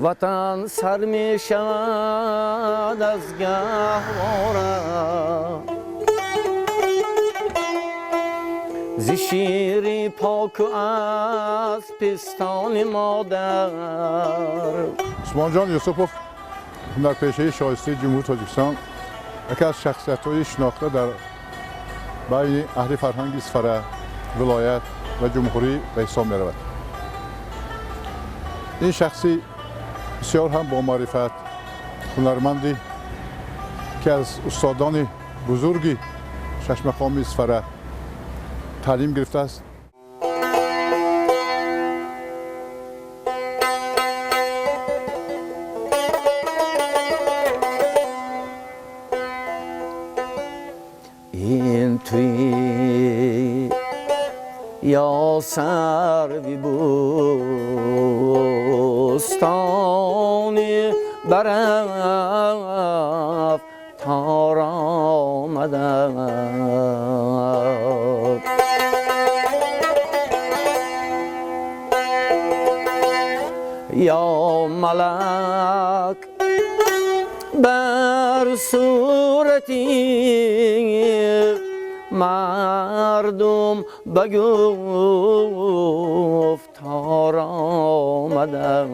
وطن سر می شود از گهواره ز شیر پاک و از پستان مادر. عثمان جان یوسفوف هنرپیشه شایسته جمهوری تاجیکستان یکی از شخصیت‌های شناخته در بین اهل فرهنگ سفره، ولایت و جمهوری به حساب می‌رود. این شخصی بسیار هم با معرفت، هنرمندی که از استادان بزرگی ششمقام سفره تعلیم گرفته است. این توی یا سروی بوستانی برف تار آمدم یا ملک بر صورتی مردم بگفتار آمدم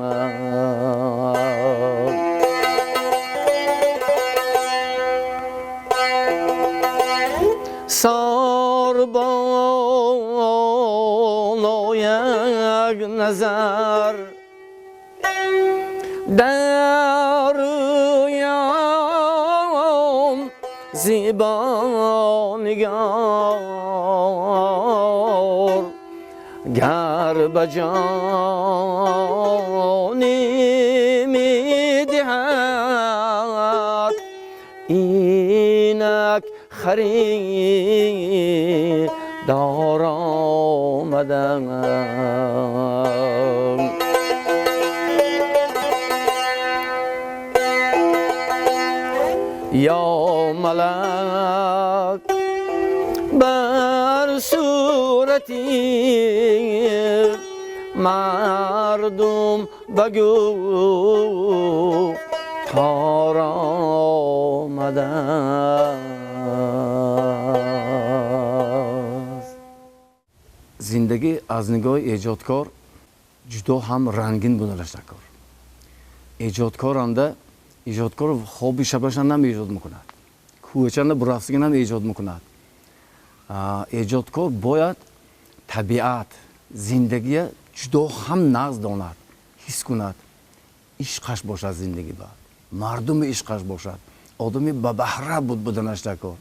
ساربان و یک نظر درویم زیبانگار گر به جانی می دهد اینک خریدار آمدم یا ملک بر صورتی مردم بگو تار آمدن. زندگی از نگاه ایجادکار جدا هم رنگین بوده کار. ایجادکار خوابی شبشان نمی ایجاد میکند، کوهچند برافسگی نمی ایجاد میکند. ایجادکار باید طبیعت زندگی جدا هم نقض داند، حس کند، عشقش باشد زندگی بعد مردم عشقش باشد، آدمی به بهره بودنش کار.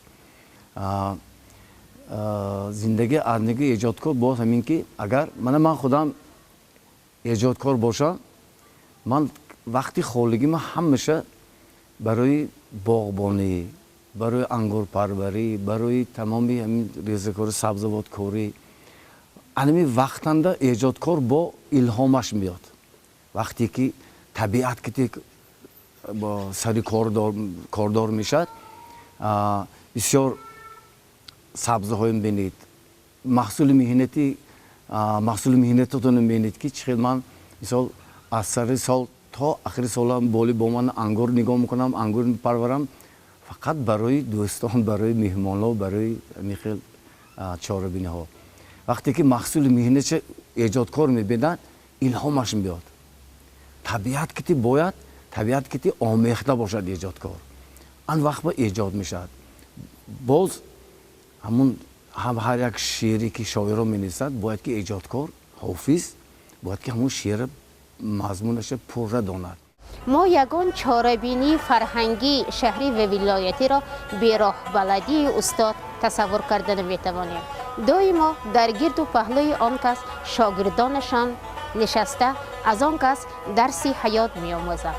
زندگی از نگاه ایجادکار باید همین که اگر من خودم ایجادکار باشم، من وقتی خالگی من همیشه برای باغبانی، برای انگور پروری، برای تمامی همین ریزکار سبزوات کاری انمی وقتنده ایجادکار با الهامش میاد. وقتی که طبیعت که با سری کاردار میشد، بسیار سبزه های میبینید، محصول مهنتتون میبینید که چقدر من مثال از سر سال تا آخر سال هم بالی با من انگور نگاه میکنم، انگور میپرورم فقط برای دوستان، برای مهمان ها، برای میخیل چاربینی ها. وقتی که محصول مهنت ایجادکار میبینن الهامش میاد. طبیعت که باید طبیعت که آمیخته باشد ایجادکار، آن وقت با ایجاد میشد. باز همون هر یک شعری که شاعرها مینویسند باید که ایجادکار حافظ باید که همون شعر مضمونش پر داند. ما یگان چاره‌بینی فرهنگی شهری و ولایتی را به راه بلدی استاد تصور کردن میتوانیم. دائما در گرد و پهلوی آن کس شاگردانشان نشسته از آن کس درسی حیات می‌آموزند.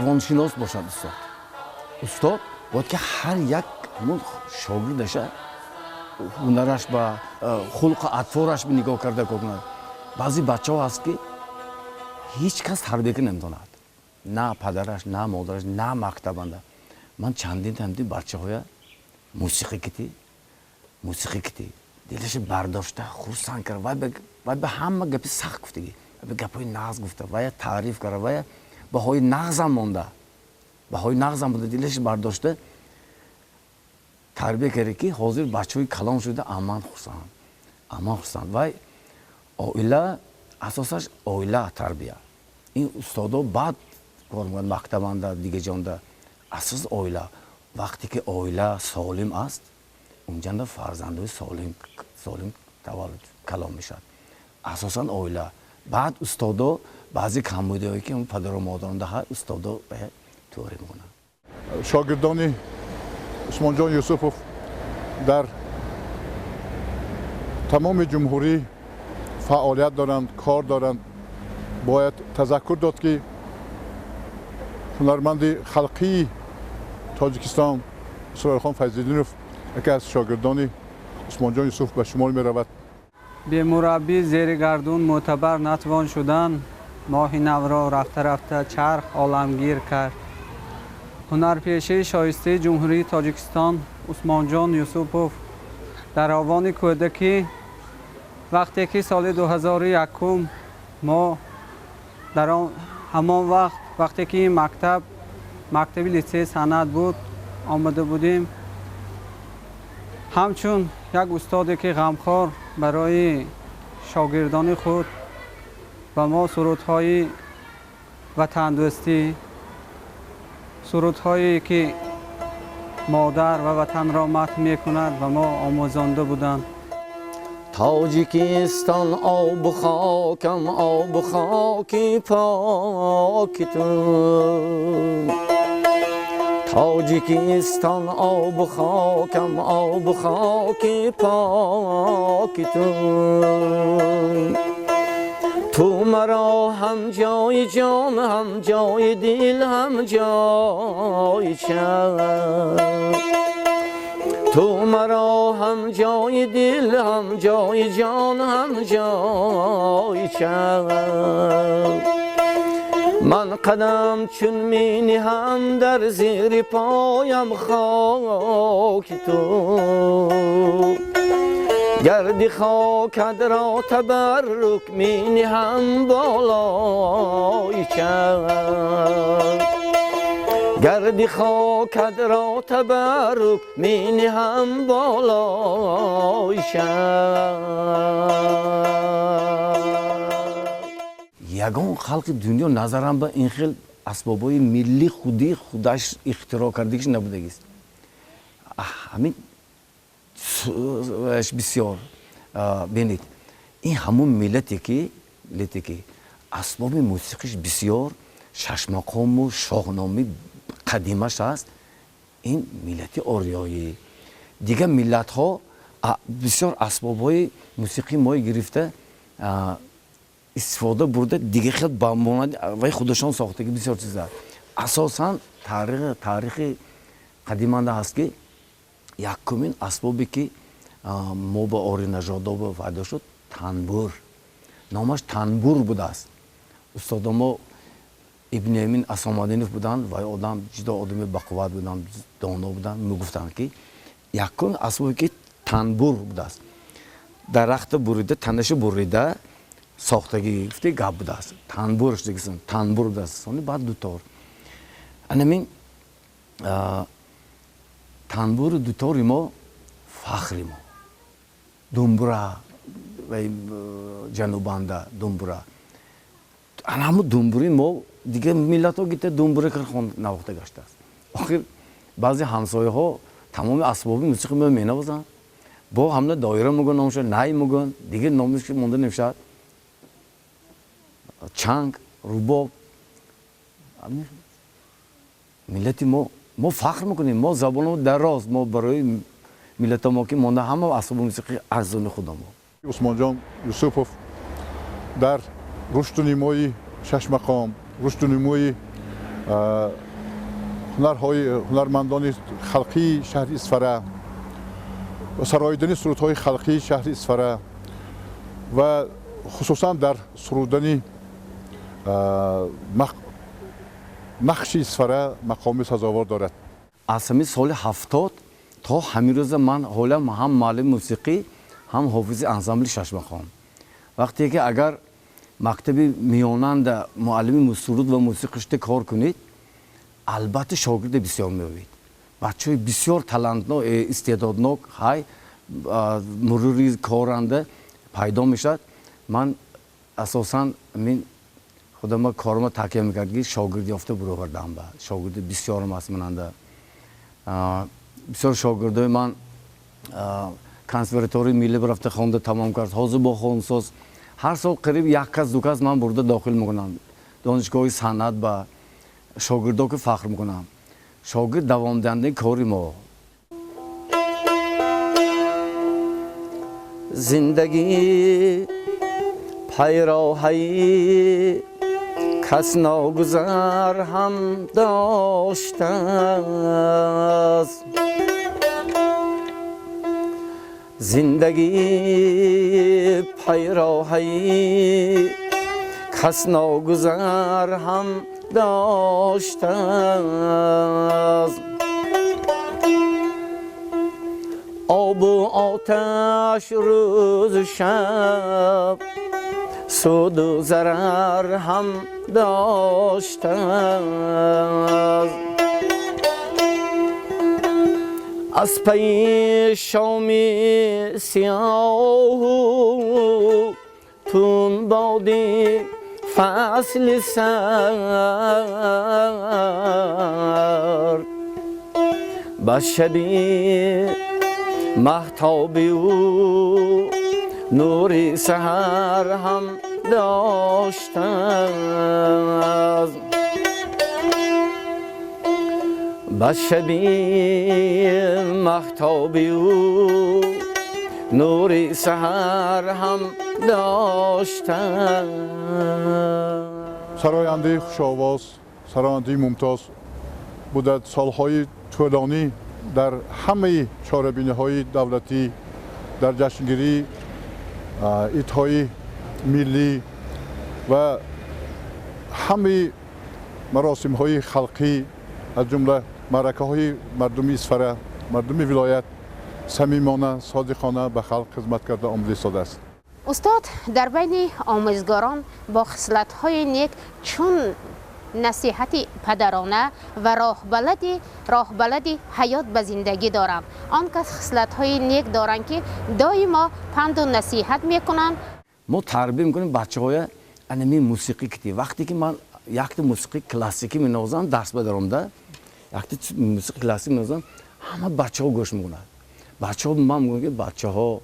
روانشناس باشد استاد باید که هر یک شاگردش هنرش با خلق اطفارش به نگاه کرده کند. بعضی بچه ها هست که هیچ کس تربیت نمی‌داند، نه پدرش نه مادرش نه مکتبنده. من چندین بچه های موسیقی کتی دلش برداشته خرسند کرد و به همه گپی سخت گفتگی به گپای نغز گفته و تعریف کرده و به های نغزم مونده دلش برداشته تربیت کرده که حاضر بچه های کلان شده امان خورسند و اویلا اساسش اویلا تربیه. این استادا بعد کار میکنند مکتبنده دیگه جانده اساس اویلا. وقتی که اویلا سالم است اونجا فرزندای سالم تولد کلام میشد. اساسا اویلا بعد استادا بعضی کمبودهایی که اون پدر و مادران ده استادا به طوری میکنند. شاگردان عثمان جان یوسفوف در تمام جمهوری فعالیت دارند، کار دارند. باید تذکر داد که هنرمند خلقی تاجیکستان اسرائیل خان فیض‌الدینوف یکی از شاگردان عثمان جان یوسف به شمار می رود. به مربی زیر گردون معتبر نتوان شدن، ماه نو را رفته چرخ عالمگیر کرد. هنرپیشه شایسته جمهوری تاجیکستان عثمان جان یوسفوف در آوان کودکی وقتی که سال 2001 ما در همان وقتی که مکتب لیسه صنعت بود آمده بودیم، همچون یک استادی که غمخوار برای شاگردان خود و ما سرودهای وطن دوستی، سرودهایی که مادر و وطن را مدح می‌کند و ما آموزانده بودند. تاجیکستان آب خاکم آب خاکی پاک تو، تاجیکستان آب خاکم آب خاکی پاک تو مرا هم جای جان هم جای دل هم جای چشم، تو مرا هم جای دل هم جای جان هم جای چشم. من قدم چون می نهم در زیر پایم خاک تو، گردی خاکت را تبرک می نهم بالای چشم، گردی خاکت را تبرک می نهم بالای شم. یگان خلق دنیا نظرم به این خیل اسبابای ملی خودش اختراع کردگیش نبودگیست. همین بسیار بینید این همون ملتی که اسباب موسیقیش بسیار ششمقام و شاهنامه قدیمش هست. این ملت آریایی دیگه ملت ها بسیار اسباب های موسیقی ما گرفته استفاده برده دیگه خیلی بامانه و خودشان ساخته که بسیار چیز هست. اساساً تاریخ قدیمانده هست که یکمین اسبابی که ما با آری نژادها وعده شد تنبور، نامش تنبور بوده است. استاد ما ابن امین اسام‌الدینوف بودند و آدم جدا آدم بقوت بودند، دانا بودند. میگفتند که یکمین اسبابی که تنبور بوده است، درخت بریده تنش بریده ساختگی گفته گپ بوده است. تنبورش دیگه تنبور بوده است. بعد دو تار انمین تنبور دو تاری ما فخری ما دنبوره و جنوبانده دنبوره همون دنبوری ما دیگه ملت ها گیته دنبوره کر خون نواخته گشته است. آخر بعضی همسایه ها تمام اسباب موسیقی ما مینوازن با همه دایره میگن نامش نای میگن دیگه نامش که مونده نمیشه چنگ رباب. ملتی ما فخر میکنیم، ما زبان دراز ما برای ملت ما که مونده همه اسباب موسیقی ارزان خودم. عثمان جان یوسفوف در رشد و نیمای شش مقام، رشد و نیمای هنرمندان خلقی شهر اصفهان و سراییدن سرودهای خلقی شهر اصفهان و خصوصا در سرودن نقش اصفهان مقام سزاوار دارد. از همین سال 70 تا همین روز من حالا هم معلم موسیقی هم حافظ انسامبل ششمخان. وقتی که اگر مکتب میانند معلم سرود و موسیقی شده کار کنید البته شاگرد بسیار می‌یابید. بچه‌های بسیار تالنتناک استعدادناک های مروری کارنده پیدا میشد. من اساساً من خودم کارم تاکید می‌کردم که شاگرد یافته برآوردم با شاگرد بسیار مسماننده. بسیار شاگردای من کنسرواتوری ملی برفته خوانده تمام کرد. حاضر با خوانساز هر سال قریب یک کس دو کس من برده داخل میکنم. دانشگاه صنعت با شاگردا که فخر میکنم. شاگرد دوام دهنده کاری ما. زندگی پیراهی کس ناگذر هم داشته است. زندگی پیراهی کس ناگذر هم داشته است. آب و آتش روز و شب سود و ضرر هم داشته است. از پی شامی سیاه تون بادی فصل سرد به شبی مهتابی او نوری سحر هم داشته است. به شبی مهتابی او نوری سحر هم داشته است. سراینده خوش‌آواز، سراینده ممتاز بودند. سالهای طولانی در همه چهاره‌بینی‌های دولتی در جشنگیری ایدهای ملی و همه مراسم‌های خلقی از جمله معرکه‌های مردمی اصفهان، مردمی ولایت صمیمانه، صادقانه به خلق خدمت کرده آمده ایستاده است. استاد در بین آموزگاران با خصلت‌های نیک چون نصیحت پدرانه و راه بلدی حیات به زندگی دارند. آن کس خصلت‌های نیک دارند که دائما پند و نصیحت میکنند. ما تربیت میکنیم بچه‌های انمی موسیقی کتی. وقتی که من یک موسیقی کلاسیکی مینوازم درس بدارم ده یک موسیقی کلاسیک مینوازم همه بچه‌ها گوش میکنند. بچه‌ها من میگم که بچه‌ها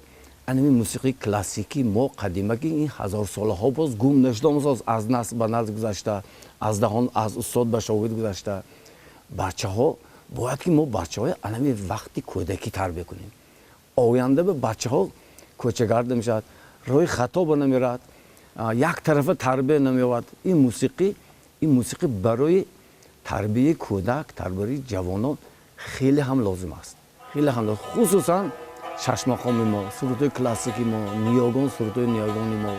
انمی موسیقی کلاسیکی ما قدیمی که این هزار ساله ها باز گم نشده از نسل به نسل گذشته از دهان از استاد به شاگرد گذشته. بچه‌ها باید که ما بچه‌های انمی وقتی کودکی تربیت کنیم. آینده به بچه‌ها کوچه‌گرد میشد. روی خطا نمیرد. یک طرف تربیت نمی‌یابد. این موسیقی برای تربیت کودک، تربیت جوانان خیلی هم لازم است. خیلی هم لازم. خصوصا ششمخان ما، سرودهای کلاسیکی ما، نیاگان، سرودهای نیاگانی ما.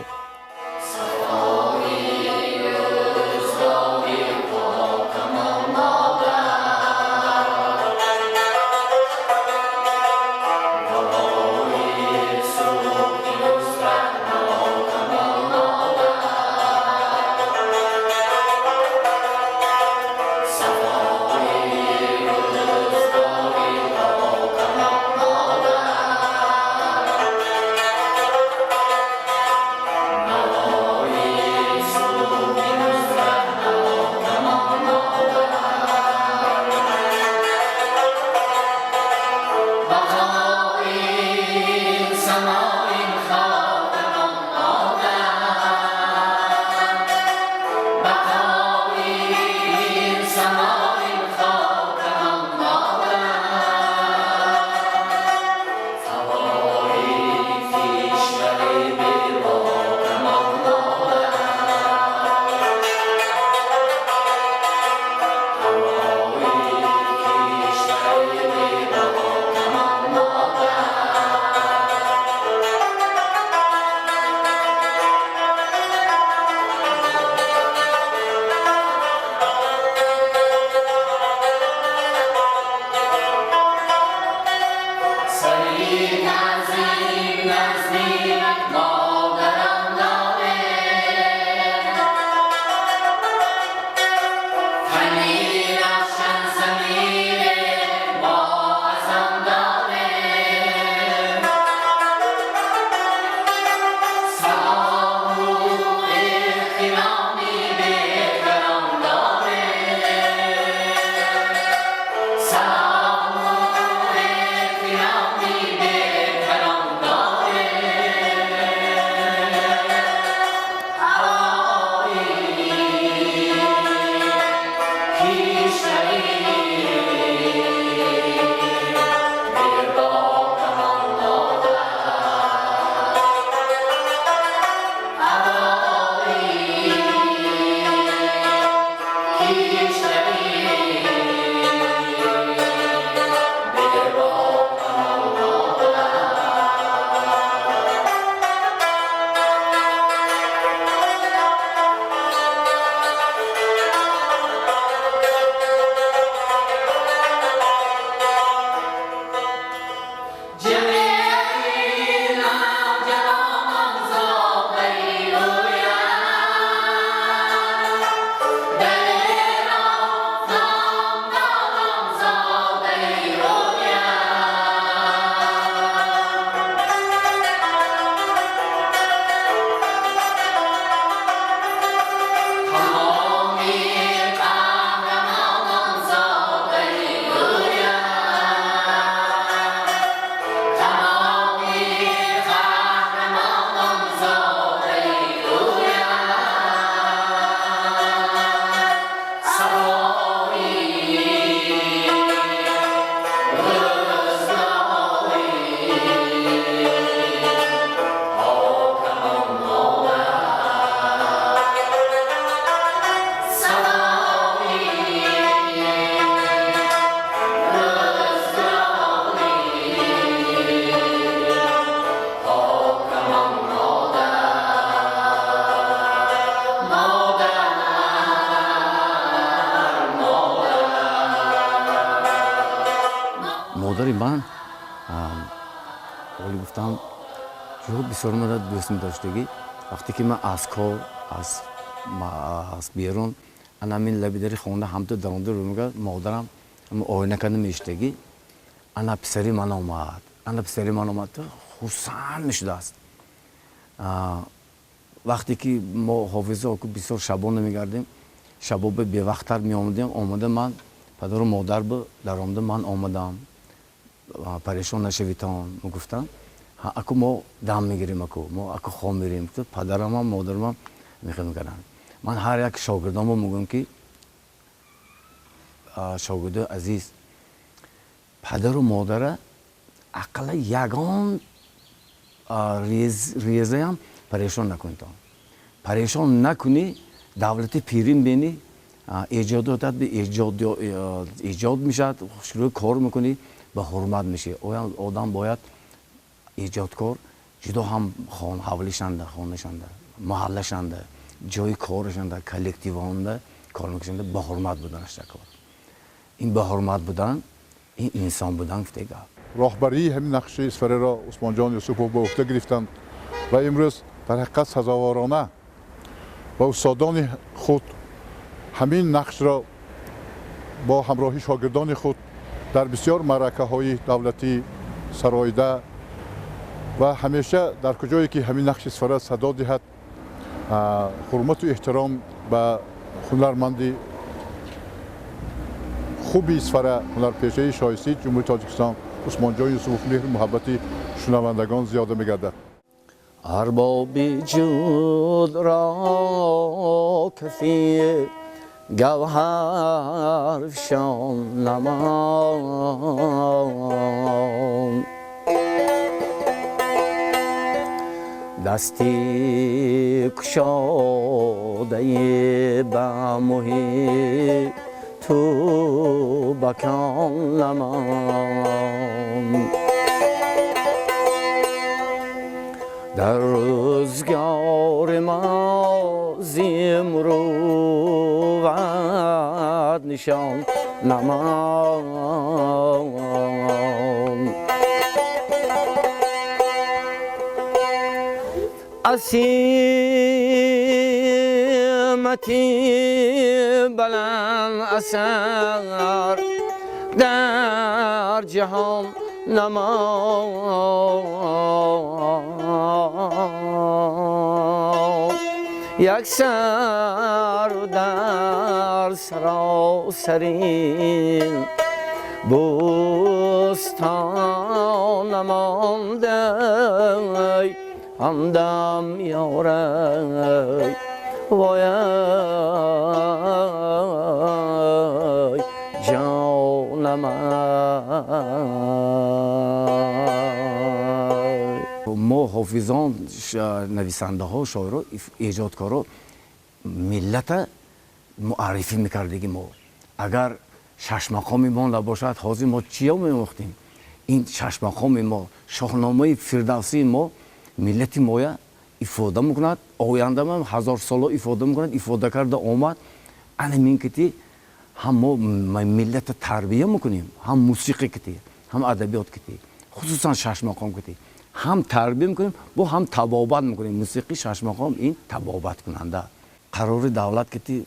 مادر من ولی گفتم جو بسیار مرا دوست داشتگی وقتی که من از کار از بیرون انا من لبیداری خونده هم تو درونده رو میگه مادرم آینه کنه میشتگی انا پسری من آمد تو حسین میشده است وقتی که ما حافظه که بسیار شبانه میگردیم شبا به وقتتر می آمده من پدر و مادر به در آمده من آمدم پریشان نشویتان گفتم اکو ما دم میگیریم اکو خواه میریم تو پدرم هم مادرم هم میگن من هر یک شاگردامو میگم که شاگرد عزیز پدر و مادر اقلا یگان ریزه هم پریشان نکنی تا پریشان نکنی دولت پیرین بینی ایجادات به ایجاد میشد شروع کار میکنی به حرمت میشه آدم باید ایجادکار جدا هم حوالیشنده خانشنده محلشنده جای کارشنده کلکتیوانده کار میکننده به حرمت بودنش کار این به حرمت بودن این انسان بودن گفتگاه راهبری همین نقشه اسفره را عثمان جان یوسفوف به عهده گرفتند و امروز در حقیقت سزاوارانه با استادان خود همین نقش را با همراهی شاگردان خود در بسیار معرکه های دولتی سرایده و همیشه در کجایی که همین نقش اسفره صدا دهد حرمت و احترام به هنرمندی خوبی اسفره هنرپیشه شایسته جمهوری تاجیکستان عثمان جان یوسفوف مهر محبتی شنوندگان زیاده می‌گردد. ارباب جود را کفی گوهر فشان نمان دستی کشاده به محیط تو بکان نمان در روزگار ما زمرود نشان نمان عصیمتی بلند اثر در جهان نما یک سر در سراسرین بوستان نمانده همدم یاره وای جانم ما حافظان نویسنده ها شاعرها ایجادکارا ملت معرفی میکردیم ما اگر شش مقام ما نباشد حاضر ما چیا میمختیم این شش مقام ما شاهنامه فردوسی ما ملت ما ifade میکند آینده هم 1000 ساله ifade میکند ifade کرده آمد همین که هم ما ملت تربیه میکنیم هم موسیقی کتی هم ادبیات کتی خصوصا شش مقام کتی هم تربیه میکنیم با هم تبابت میکنیم موسیقی شش مقام این تبابت کننده قرار دولت کتی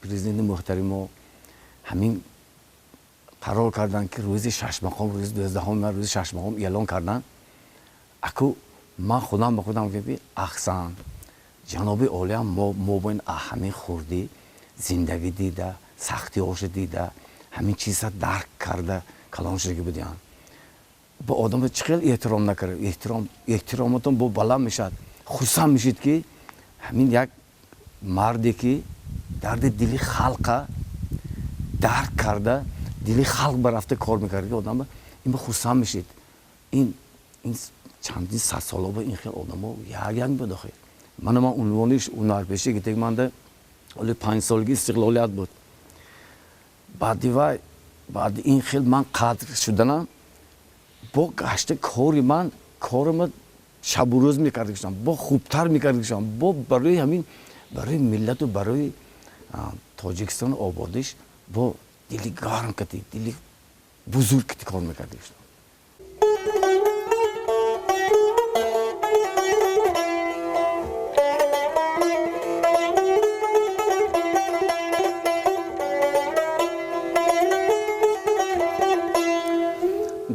پرزیدنت محترم همین قرار کردن که روز شش مقام روز 12 روز شش مقام اعلان کردن اکو من خودم به خودم که احسن جناب عالی هم ما با این همین خوردی زندگی دیده سختی هاش دیده همین چیزا درک کرده کلام شده بودیم با آدم چقدر احترام نکرد احترامتون با بالا میشد خوشم میشید که همین یک مردی که درد دلی خلق درک کرده دلی خلق برفته کار میکرد آدم این به خوشم میشید این چندین 100 ساله با این خیلی آدم ها یک بود خیلی من عنوانش هنرپیشه که منده ولی 5 سالگی استقلالیت بود بعد این خیلی من قدر شدنم با گشت کاری من شب و روز میکردم با خوبتر میکردم با برای همین برای ملت و برای تاجیکستان آبادیش با دلی گرم کردی دلی بزرگ کردی کار میکردم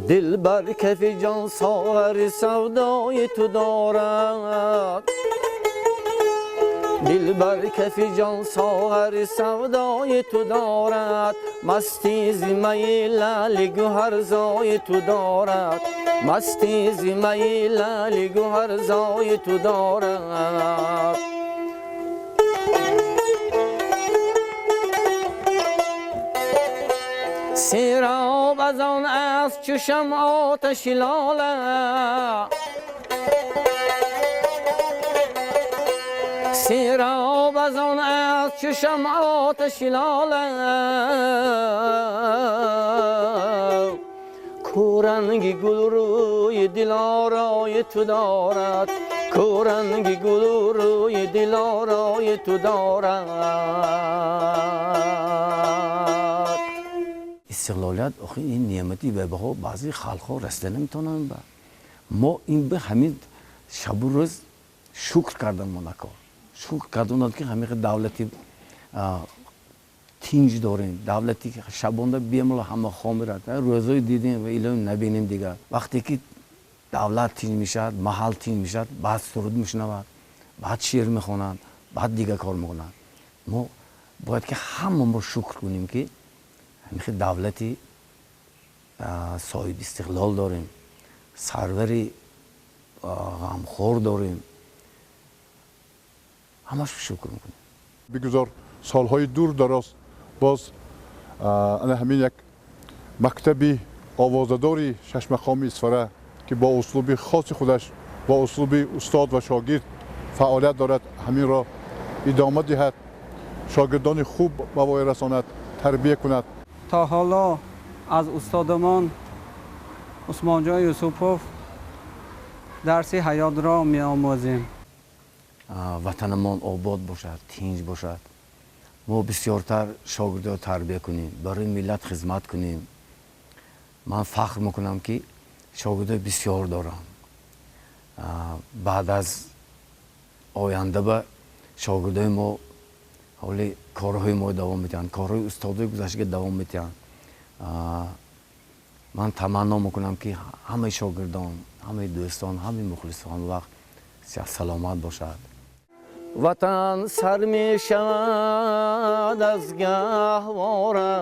دل بر کف جان ساغر سودای تو دارد دل بر کف جان ساغر سودای تو دارد مستی زمه لعل گوهر زای تو دارد مستی زمه لعل گوهر زای تو دارد سیراب از آن از چشم آتش لاله سیراب از آن از چشم آتش لاله کورنگ گل روی دل آرای تو دارد کورنگ گل روی دل آرای تو دارد استقلالیت آخه این نعمتی به بها بعضی خلق‌ها رسیده نمیتونن با ما این به همین شب و روز شکر کردن منکار شکر کردن که همین دولتی تینج داریم دولتی که شبانده بیامل همه خامرد روزای دیدیم و ایلان نبینیم دیگه وقتی که دولت تینج میشد محل تینج میشد بعد سرود میشنود بعد شعر میخونن بعد دیگه کار میکنن ما باید که همه ما شکر کنیم که همین دولتی صاحب استقلال داریم سروری غمخوار داریم همش شکر میکنیم بگذار سالهای دور دراز باز همین یک مکتبی آوازداری شش مقامی اسفره که با اسلوب خاص خودش با اسلوب استاد و شاگرد فعالیت دارد همین را ادامه دهد شاگردان خوب به وای رساند تربیه کند تا حالا از استادمان عثمان جان یوسفوف درس حیات را می آموزیم وطنمان آباد باشد تینج باشد ما بسیارتر شاگردان تربیه کنیم برای ملت خدمت کنیم من فخر میکنم که شاگردان بسیار دارم بعد از آینده به شاگردای ما حالی کارهای ما دوام میتن، کارهای استادای گذشته دوام میتن. من تمنا میکنم که همه شاگردان، همه دوستان، همه مخلصان وقت صحت سلامت باشد. وطن سر می شود از گهواره،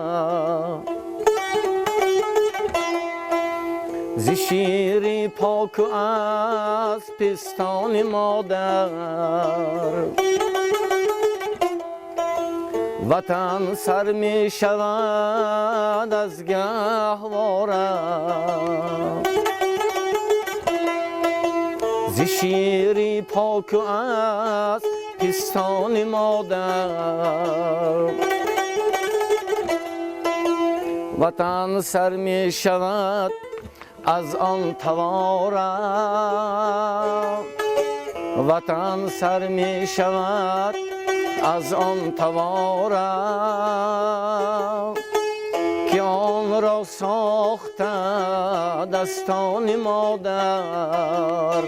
ز شیر پاک و از پستان مادر. وطن سر می شود از گهواره، ز شیر پاک و از پستان مادر. وطن سر می شود از آن تواره، وطن سر می شود از آن تواره که آن را ساخته دستان مادر.